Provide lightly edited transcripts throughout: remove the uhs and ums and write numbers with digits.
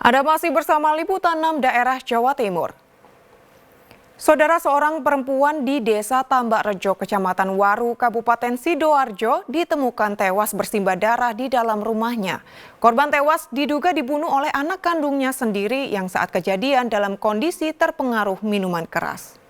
Anda masih bersama Liputan 6 Daerah Jawa Timur. Saudara, seorang perempuan di Desa Tambak Rejo, Kecamatan Waru, Kabupaten Sidoarjo ditemukan tewas bersimbah darah di dalam rumahnya. Korban tewas diduga dibunuh oleh anak kandungnya sendiri yang saat kejadian dalam kondisi terpengaruh minuman keras.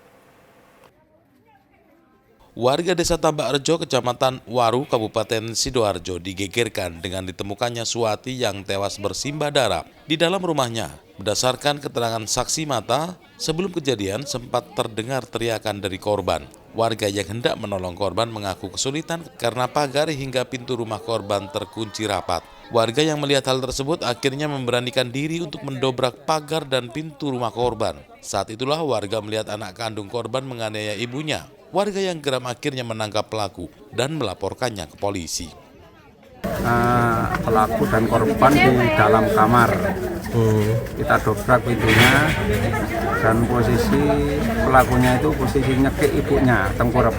Warga Desa Tambak Rejo, Kecamatan Waru, Kabupaten Sidoarjo digegerkan dengan ditemukannya Suwati yang tewas bersimbah darah di dalam rumahnya. Berdasarkan keterangan saksi mata, sebelum kejadian sempat terdengar teriakan dari korban. Warga yang hendak menolong korban mengaku kesulitan karena pagar hingga pintu rumah korban terkunci rapat. Warga yang melihat hal tersebut akhirnya memberanikan diri untuk mendobrak pagar dan pintu rumah korban. Saat itulah warga melihat anak kandung korban menganiaya ibunya. Warga yang geram akhirnya menangkap pelaku dan melaporkannya ke polisi. Pelaku dan korban di dalam kamar. Kita dobrak pintunya dan posisi pelakunya itu posisi nyekik ibunya, tengkurap.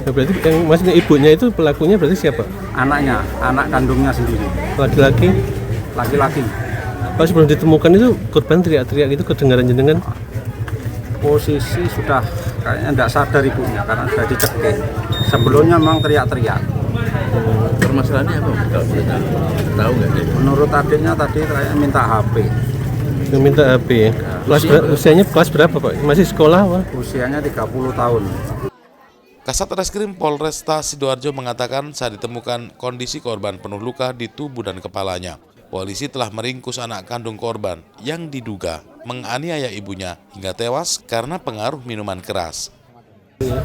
Nah, berarti yang maksudnya ibunya itu pelakunya berarti siapa? Anaknya, anak kandungnya sendiri. Laki-laki? Laki-laki. Pas sebelum ditemukan itu korban teriak-teriak itu kedengaran jenengan? Posisi sudah kayaknya tidak sadar ibunya karena sudah dicekik. Sebelumnya memang teriak-teriak. Permasalahannya apa? Tahu nggak? Menurut adiknya tadi kayaknya minta HP. Minta HP ya? Usianya kelas berapa Pak? Masih sekolah Pak? Usianya 30 tahun. Kasat Reskrim Polresta Sidoarjo mengatakan saat ditemukan kondisi korban penuh luka di tubuh dan kepalanya. Polisi telah meringkus anak kandung korban yang diduga menganiaya ibunya hingga tewas karena pengaruh minuman keras.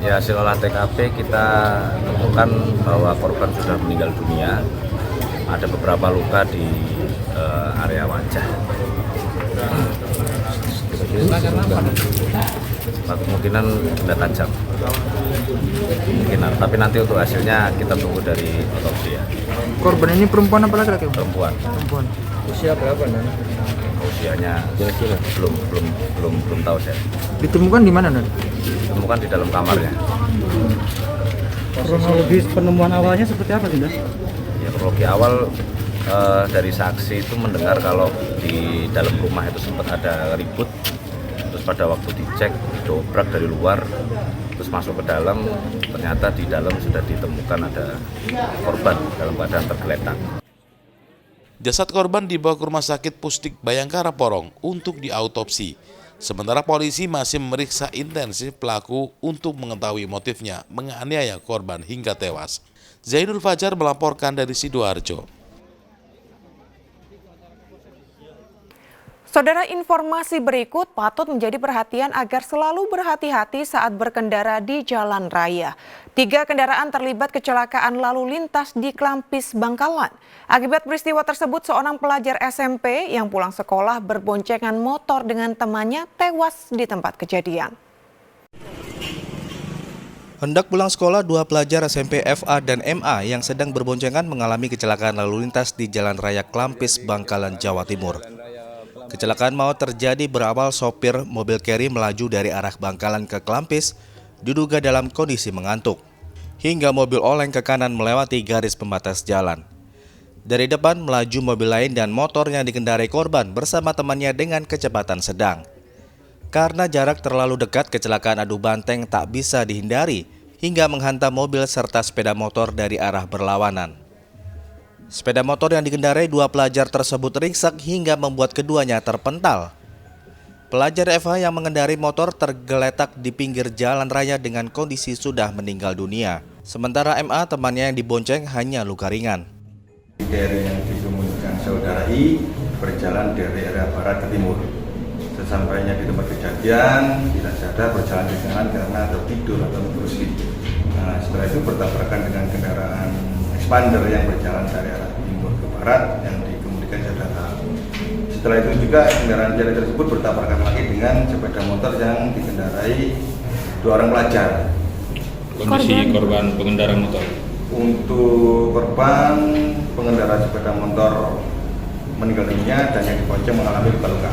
Ya, hasil olah TKP kita temukan bahwa korban sudah meninggal dunia. Ada beberapa luka di area wajah. Kemungkinan benda tajam. Kemungkinan, tapi nanti untuk hasilnya kita tunggu dari otopsi ya. Korban ini perempuan apa laki-laki? Perempuan. Usia berapa, Nan? Usianya belum tahu saya. Ditemukan di mana, Nan? Ditemukan di dalam kamarnya. Kronologis penemuan awalnya seperti apa sih, Nan? Ya, kronologi awal dari saksi itu mendengar kalau di dalam rumah itu sempat ada ribut. Terus pada waktu dicek, dobrak dari luar, terus masuk ke dalam, ternyata di dalam sudah ditemukan ada korban dalam keadaan tergeletak. Jasad korban dibawa ke Rumah Sakit Pusdik Bayangkara Porong untuk diautopsi. Sementara polisi masih memeriksa intensif pelaku untuk mengetahui motifnya menganiaya korban hingga tewas. Zainul Fajar melaporkan dari Sidoarjo. Saudara, informasi berikut patut menjadi perhatian agar selalu berhati-hati saat berkendara di jalan raya. 3 kendaraan terlibat kecelakaan lalu lintas di Klampis, Bangkalan. Akibat peristiwa tersebut, seorang pelajar SMP yang pulang sekolah berboncengan motor dengan temannya tewas di tempat kejadian. Hendak pulang sekolah, 2 pelajar SMP FA dan MA yang sedang berboncengan mengalami kecelakaan lalu lintas di Jalan Raya Klampis, Bangkalan, Jawa Timur. Kecelakaan maut terjadi berawal sopir mobil carry melaju dari arah Bangkalan ke Klampis, diduga dalam kondisi mengantuk, hingga mobil oleng ke kanan melewati garis pembatas jalan. Dari depan melaju mobil lain dan motor yang dikendarai korban bersama temannya dengan kecepatan sedang. Karena jarak terlalu dekat, kecelakaan adu banteng tak bisa dihindari hingga menghantam mobil serta sepeda motor dari arah berlawanan. Sepeda motor yang dikendarai 2 pelajar tersebut ringsek hingga membuat keduanya terpental. Pelajar FH yang mengendarai motor tergeletak di pinggir jalan raya dengan kondisi sudah meninggal dunia. Sementara MA, temannya yang dibonceng, hanya luka ringan. Dari yang dikemudikan saudara I berjalan dari area barat ke timur. Sesampainya di tempat kejadian tidak sadar berjalan di jalan karena tertidur atau terusik. Nah, setelah itu bertabrakan dengan kendaraan expander yang berjalan dari arah timur ke barat yang dikemudikan saudara. Setelah itu juga kendaraan jalan tersebut bertabrakan lagi dengan sepeda motor yang dikendarai 2 orang pelajar. Kondisi korban pengendara motor? Untuk korban pengendara sepeda motor meninggal dunia dan yang dibonceng mengalami luka-luka.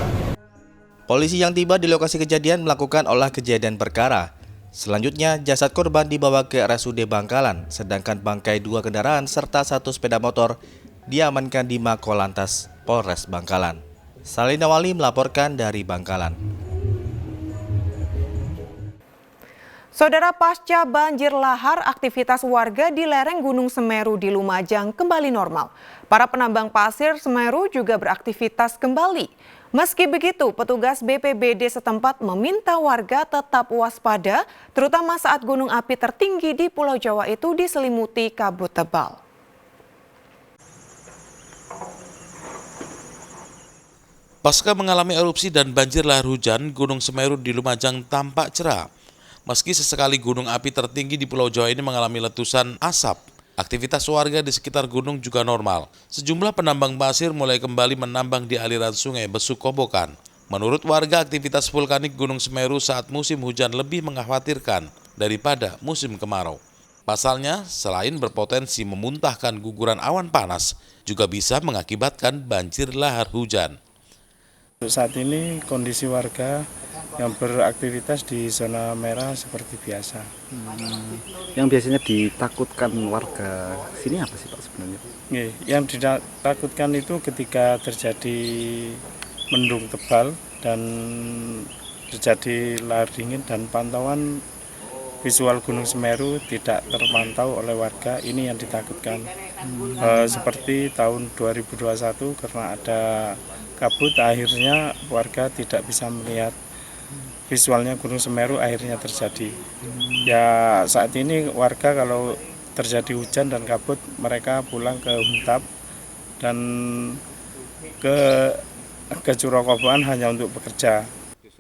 Polisi yang tiba di lokasi kejadian melakukan olah kejadian perkara. Selanjutnya, jasad korban dibawa ke RSUD Bangkalan, sedangkan bangkai 2 kendaraan serta 1 sepeda motor diamankan di Makolantas Polres Bangkalan. Salina Wali melaporkan dari Bangkalan. Saudara, pasca banjir lahar, aktivitas warga di lereng Gunung Semeru di Lumajang kembali normal. Para penambang pasir Semeru juga beraktivitas kembali. Meski begitu, petugas BPBD setempat meminta warga tetap waspada, terutama saat gunung api tertinggi di Pulau Jawa itu diselimuti kabut tebal. Pasca mengalami erupsi dan banjir lahar hujan, Gunung Semeru di Lumajang tampak cerah. Meski sesekali gunung api tertinggi di Pulau Jawa ini mengalami letusan asap, aktivitas warga di sekitar gunung juga normal. Sejumlah penambang pasir mulai kembali menambang di aliran sungai Besuk Kobokan. Menurut warga, aktivitas vulkanik Gunung Semeru saat musim hujan lebih mengkhawatirkan daripada musim kemarau. Pasalnya, selain berpotensi memuntahkan guguran awan panas, juga bisa mengakibatkan banjir lahar hujan. Saat ini kondisi warga yang beraktivitas di zona merah seperti biasa. Yang biasanya ditakutkan warga sini apa sih Pak sebenarnya? Yang ditakutkan itu ketika terjadi mendung tebal dan terjadi lahar dingin dan pantauan visual Gunung Semeru tidak terpantau oleh warga, ini yang ditakutkan. Seperti tahun 2021 karena ada kabut, akhirnya warga tidak bisa melihat visualnya Gunung Semeru, akhirnya terjadi. Ya saat ini warga kalau terjadi hujan dan kabut, mereka pulang ke Huntap dan ke Curakoboan hanya untuk bekerja.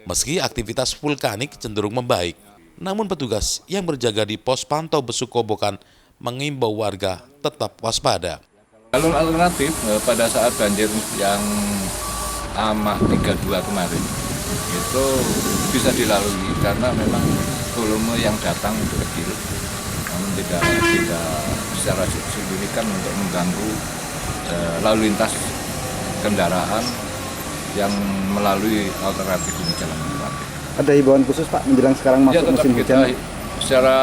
Meski aktivitas vulkanik cenderung membaik, namun petugas yang berjaga di pos pantau Besuk Kobokan mengimbau warga tetap waspada. Jalur alternatif pada saat banjir yang AMAH 32 kemarin itu bisa dilalui karena memang volume yang datang itu kecil, namun tidak secara signifikan untuk mengganggu lalu lintas kendaraan yang melalui alternatif ini jalan alternatif. Ada himbauan khusus Pak menjelang sekarang masuk musim hujan? Secara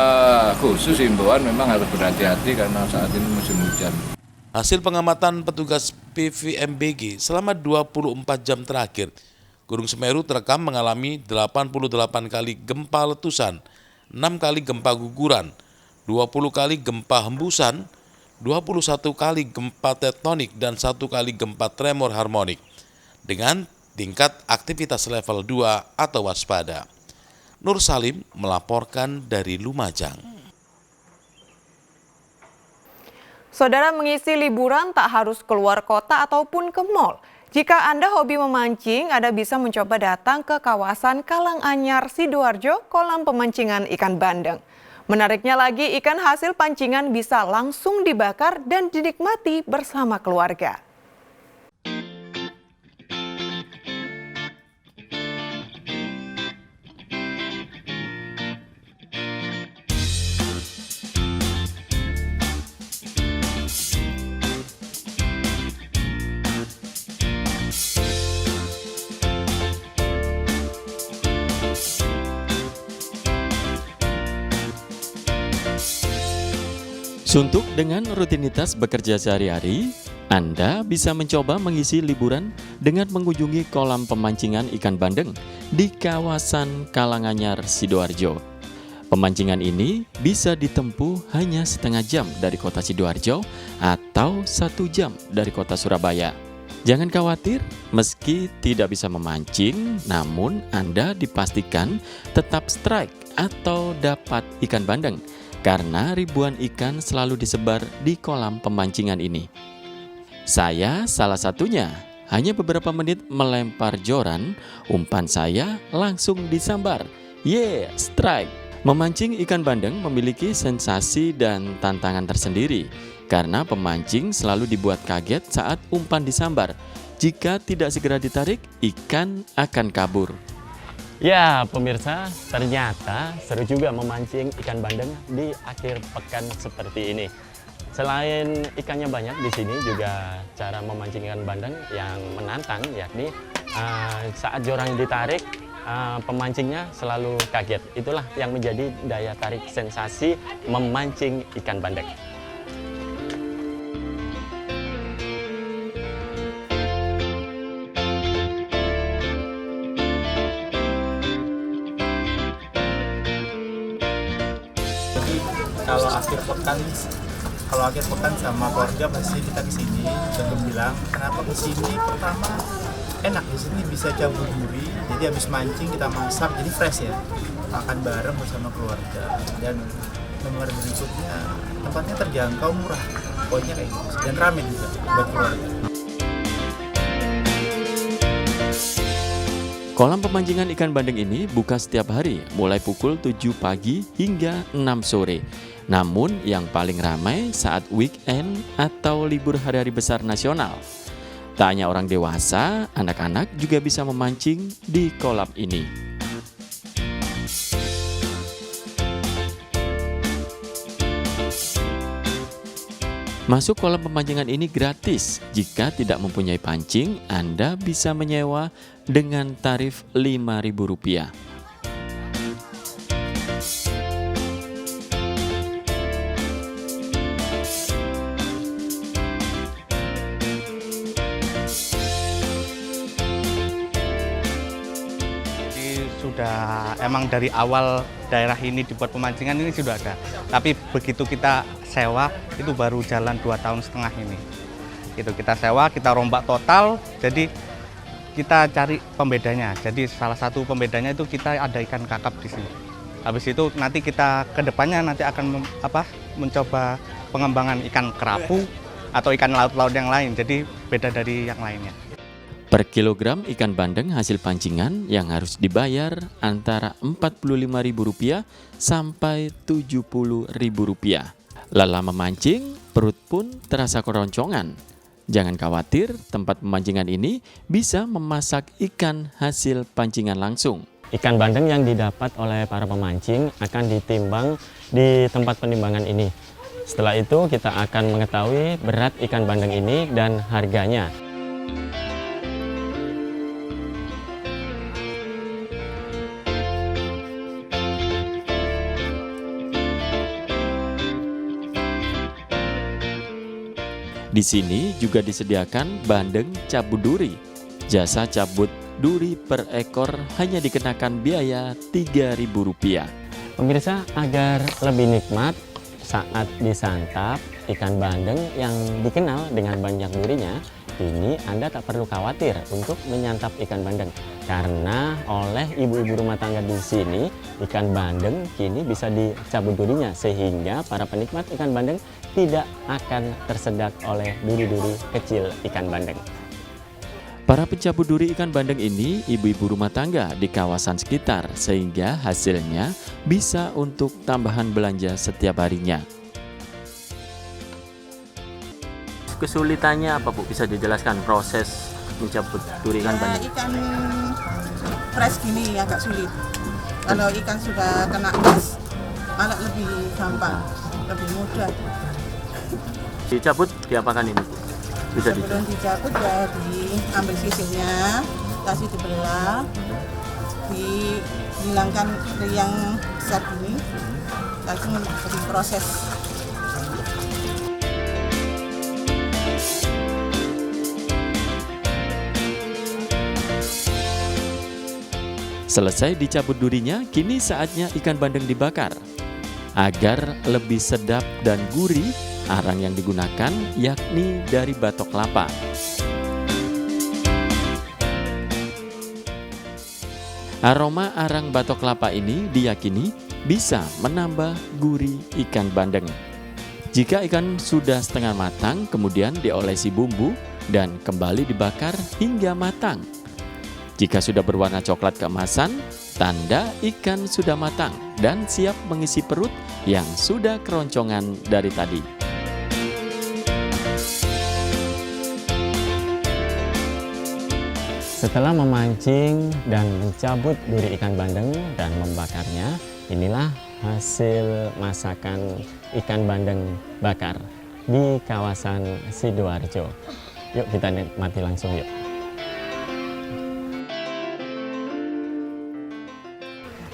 khusus himbauan memang harus berhati-hati karena saat ini musim hujan. Hasil pengamatan petugas PVMBG selama 24 jam terakhir, Gunung Semeru terekam mengalami 88 kali gempa letusan, 6 kali gempa guguran, 20 kali gempa hembusan, 21 kali gempa tektonik, dan 1 kali gempa tremor harmonik, dengan tingkat aktivitas level 2 atau waspada. Nur Salim melaporkan dari Lumajang. Saudara, mengisi liburan tak harus keluar kota ataupun ke mal. Jika Anda hobi memancing, Anda bisa mencoba datang ke kawasan Kalanganyar, Sidoarjo, kolam pemancingan ikan bandeng. Menariknya lagi, ikan hasil pancingan bisa langsung dibakar dan dinikmati bersama keluarga. Suntuk dengan rutinitas bekerja sehari-hari, Anda bisa mencoba mengisi liburan dengan mengunjungi kolam pemancingan ikan bandeng di kawasan Kalanganyar, Sidoarjo. Pemancingan ini bisa ditempuh hanya setengah jam dari kota Sidoarjo atau 1 jam dari kota Surabaya. Jangan khawatir, meski tidak bisa memancing, namun Anda dipastikan tetap strike atau dapat ikan bandeng, karena ribuan ikan selalu disebar di kolam pemancingan ini. Saya salah satunya, hanya beberapa menit melempar joran, umpan saya langsung disambar. Yeah, strike! Memancing ikan bandeng memiliki sensasi dan tantangan tersendiri, karena pemancing selalu dibuat kaget saat umpan disambar. Jika tidak segera ditarik, ikan akan kabur. Ya pemirsa, ternyata seru juga memancing ikan bandeng di akhir pekan seperti ini. Selain ikannya banyak, di sini juga cara memancing ikan bandeng yang menantang, yakni saat joran ditarik, pemancingnya selalu kaget. Itulah yang menjadi daya tarik sensasi memancing ikan bandeng. Kalau akhir pekan sama keluarga pasti kita kesini. Dan bilang kenapa kesini? Pertama enak di sini, bisa cabut duri. Jadi habis mancing kita masak, jadi fresh ya. Makan bareng bersama keluarga. Dan nomor berikutnya tempatnya terjangkau, murah. Pokoknya kayak gitu. Dan ramai juga buat keluarga. Kolam pemancingan ikan bandeng ini buka setiap hari, mulai pukul 7 pagi hingga 6 sore. Namun yang paling ramai saat weekend atau libur hari-hari besar nasional. Tak hanya orang dewasa, anak-anak juga bisa memancing di kolam ini. Masuk kolam pemancingan ini gratis. Jika tidak mempunyai pancing, Anda bisa menyewa dengan tarif Rp5.000. Sudah emang dari awal daerah ini dibuat pemancingan ini sudah ada. Tapi begitu kita sewa itu baru jalan 2,5 tahun ini. Itu kita sewa, kita rombak total. Jadi kita cari pembedanya. Jadi salah satu pembedanya itu kita ada ikan kakap di sini. Habis itu nanti kita kedepannya nanti akan mencoba pengembangan ikan kerapu atau ikan laut-laut yang lain. Jadi beda dari yang lainnya. Per kilogram ikan bandeng hasil pancingan yang harus dibayar antara Rp45.000 sampai Rp70.000. Lelah memancing, perut pun terasa keroncongan. Jangan khawatir, tempat pemancingan ini bisa memasak ikan hasil pancingan langsung. Ikan bandeng yang didapat oleh para pemancing akan ditimbang di tempat penimbangan ini. Setelah itu kita akan mengetahui berat ikan bandeng ini dan harganya. Di sini juga disediakan bandeng cabut duri. Jasa cabut duri per ekor hanya dikenakan biaya Rp3.000. Pemirsa, agar lebih nikmat saat disantap ikan bandeng yang dikenal dengan banyak durinya, ini Anda tak perlu khawatir untuk menyantap ikan bandeng. Karena oleh ibu-ibu rumah tangga di sini, ikan bandeng kini bisa dicabut durinya sehingga para penikmat ikan bandeng tidak akan tersedak oleh duri-duri kecil ikan bandeng. Para pencabut duri ikan bandeng ini ibu-ibu rumah tangga di kawasan sekitar sehingga hasilnya bisa untuk tambahan belanja setiap harinya. Kesulitannya apa Bu? Bisa dijelaskan proses mencabut duri ikan bandeng? Ikan fresh gini agak sulit. Kalau ikan sudah kena gas malah lebih gampang, lebih mudah. Dicabut diapakan ini? Bisa sebelum dicabut ya diambil sisirnya, kasih dibelah, dihilangkan yang besar ini, langsung diproses. Selesai dicabut durinya, kini saatnya ikan bandeng dibakar. Agar lebih sedap dan gurih, arang yang digunakan yakni dari batok kelapa. Aroma arang batok kelapa ini diyakini bisa menambah gurih ikan bandeng. Jika ikan sudah setengah matang, kemudian diolesi bumbu dan kembali dibakar hingga matang. Jika sudah berwarna coklat keemasan, tanda ikan sudah matang dan siap mengisi perut yang sudah keroncongan dari tadi. Setelah memancing dan mencabut duri ikan bandeng dan membakarnya, inilah hasil masakan ikan bandeng bakar di kawasan Sidoarjo. Yuk kita nikmati langsung yuk.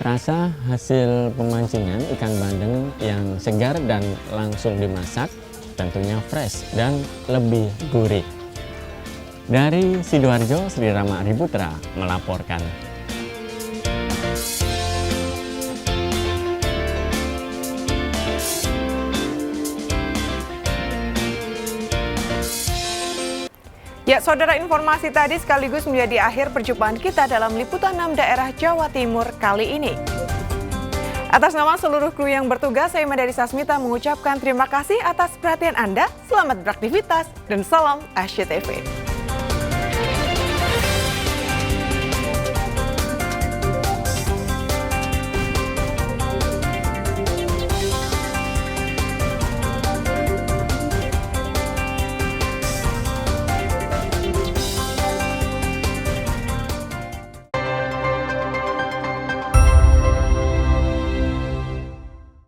Rasa hasil pemancingan ikan bandeng yang segar dan langsung dimasak tentunya fresh dan lebih gurih. Dari Sidoarjo, Sri Rama Ariputra melaporkan. Ya, saudara, informasi tadi sekaligus menjadi akhir perjumpaan kita dalam Liputan 6 Daerah Jawa Timur kali ini. Atas nama seluruh kru yang bertugas, saya Madari Sasmita mengucapkan terima kasih atas perhatian Anda, selamat beraktivitas, dan salam SCTV.